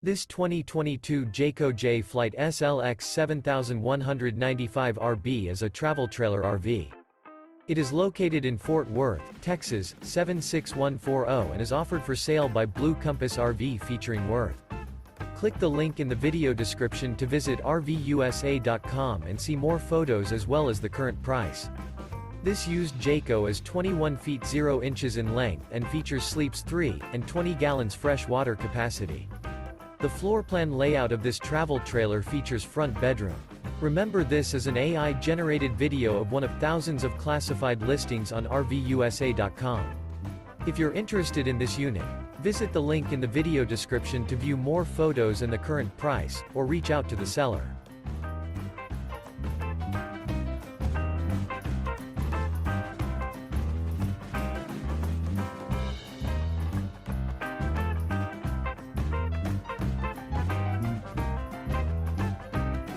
This 2022 Jayco Jay Flight SLX 7195 RB is a travel trailer RV. It is located in Fort Worth, Texas, 76140 and is offered for sale by Blue Compass RV featuring Worth. Click the link in the video description to visit RVUSA.com and see more photos as well as the current price. This used Jayco is 21 feet 0 inches in length and features sleeps 3 and 20 gallons fresh water capacity. The floor plan layout of this travel trailer features front bedroom. Remember, this is an AI-generated video of one of thousands of classified listings on RVUSA.com. If you're interested in this unit, visit the link in the video description to view more photos and the current price, or reach out to the seller.